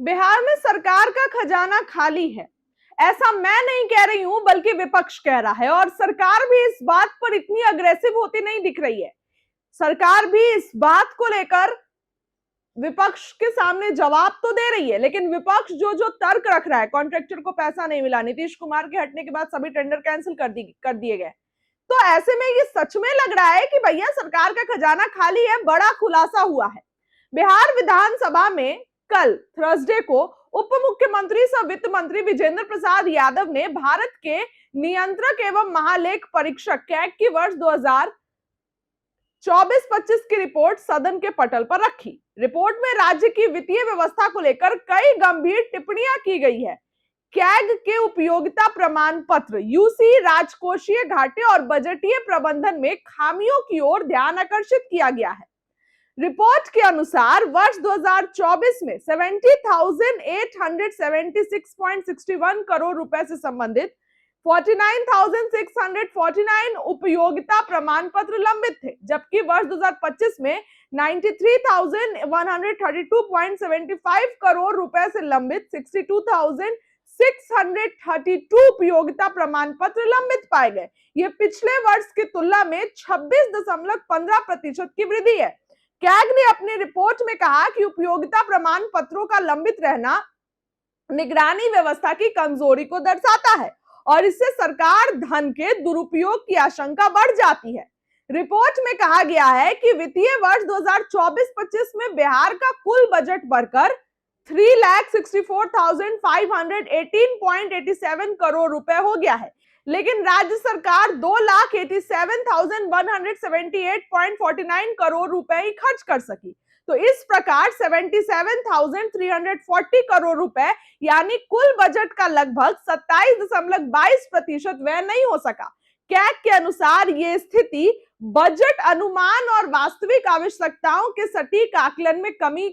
बिहार में सरकार का खजाना खाली है, ऐसा मैं नहीं कह रही हूं बल्कि विपक्ष कह रहा है। और सरकार भी इस बात पर इतनी अग्रेसिव होती नहीं दिख रही है। सरकार भी इस बात को लेकर विपक्ष के सामने जवाब तो दे रही है, लेकिन विपक्ष जो जो तर्क रख रहा है, कॉन्ट्रैक्टर को पैसा नहीं मिला, नीतीश कुमार के हटने के बाद सभी टेंडर कैंसिल कर दिए गए, तो ऐसे में ये सच में लग रहा है कि भैया सरकार का खजाना खाली है। बड़ा खुलासा हुआ है। बिहार विधानसभा में कल थर्सडे को उप मुख्यमंत्री सह वित्त मंत्री विजेंद्र प्रसाद यादव ने भारत के नियंत्रक एवं महालेख परीक्षक कैग की वर्ष 2024-25 की रिपोर्ट सदन के पटल पर रखी। रिपोर्ट में राज्य की वित्तीय व्यवस्था को लेकर कई गंभीर टिप्पणियां की गई है। कैग के उपयोगिता प्रमाण पत्र, यूसी, राजकोषीय घाटे और बजटीय प्रबंधन में खामियों की ओर ध्यान आकर्षित किया गया है। रिपोर्ट के अनुसार वर्ष 2024 में 70,876.61 करोड़ रुपए से संबंधित 49,649 उपयोगिता प्रमाण पत्र लंबित थे, जबकि वर्ष 2025 में 93,132.75 करोड़ रुपए से लंबित 62,632 उपयोगिता प्रमाण पत्र लंबित पाए गए। ये पिछले वर्ष की तुलना में 26.15% की वृद्धि है। कैग ने अपनी रिपोर्ट में कहा कि उपयोगिता प्रमाण पत्रों का लंबित रहना निगरानी व्यवस्था की कमजोरी को दर्शाता है और इससे सरकार धन के दुरुपयोग की आशंका बढ़ जाती है। रिपोर्ट में कहा गया है कि वित्तीय वर्ष 2024-25 में बिहार का कुल बजट बढ़कर 3,64,518.87 करोड़ रुपए हो गया है, लेकिन राज्य सरकार 2,87,178.49 करोड़ रुपए ही खर्च कर सकी। तो इस प्रकार 77,340 करोड़ रुपए यानी कुल बजट का लगभग 27.22% व्यय नहीं हो सका। कैग के अनुसार ये स्थिति बजट अनुमान और वास्तविक आवश्यकताओं के सटीक आकलन में कमी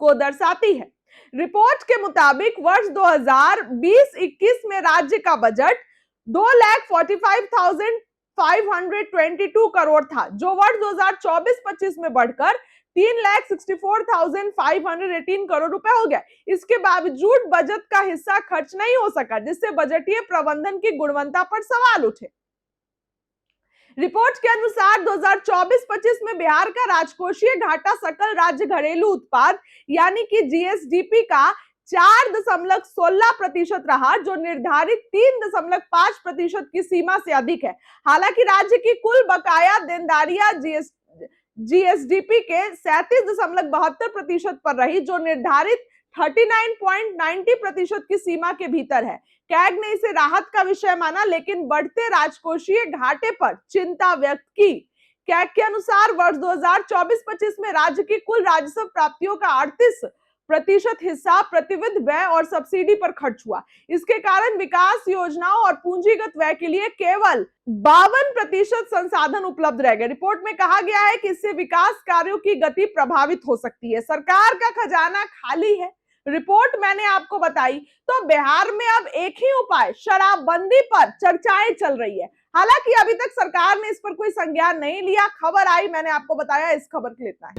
को दर्शाती है। रिपोर्ट के मुताबिक वर्ष 2020-21 में राज्य का बजट 2,45,522 करोड़ था, जो वर्ष 2024-25 में बढ़कर 3,64,518 करोड़ रुपए हो गया। इसके बावजूद बजट का हिस्सा खर्च नहीं हो सका, जिससे बजटीय प्रबंधन की गुणवत्ता पर सवाल उठे। रिपोर्ट के अनुसार 2024-25 में बिहार का राजकोषीय घाटा सकल राज्य घरेलू उत्पाद यानी कि जीएसडीपी का 4.16% रहा, जो निर्धारित 3.5% की सीमा से अधिक है। हालांकि राज्य की कुल बकाया देनदारियां जीएसडीपी के 37.72% पर रही, जो निर्धारित 39.90% की सीमा के भीतर है। कैग ने इसे राहत का विषय माना, लेकिन बढ़ते राजकोषीय घाटे पर चिंता व्यक्त की। कैग के अनुसार वर्ष 2024-25 में राज्य की कुल राजस्व प्राप्तियों का 38% हिस्सा प्रतिविध व्यय और सब्सिडी पर खर्च हुआ। इसके कारण विकास योजनाओं और पूंजीगत व्यय के लिए केवल 52% संसाधन उपलब्ध रह गए। रिपोर्ट में कहा गया है कि इससे विकास कार्यों की गति प्रभावित हो सकती है। सरकार का खजाना खाली है, रिपोर्ट मैंने आपको बताई। तो बिहार में अब एक ही उपाय, शराबबंदी पर चर्चाएं चल रही है। हालांकि अभी तक सरकार ने इस पर कोई संज्ञान नहीं लिया। खबर आई, मैंने आपको बताया। इस खबर के लिए इतना है।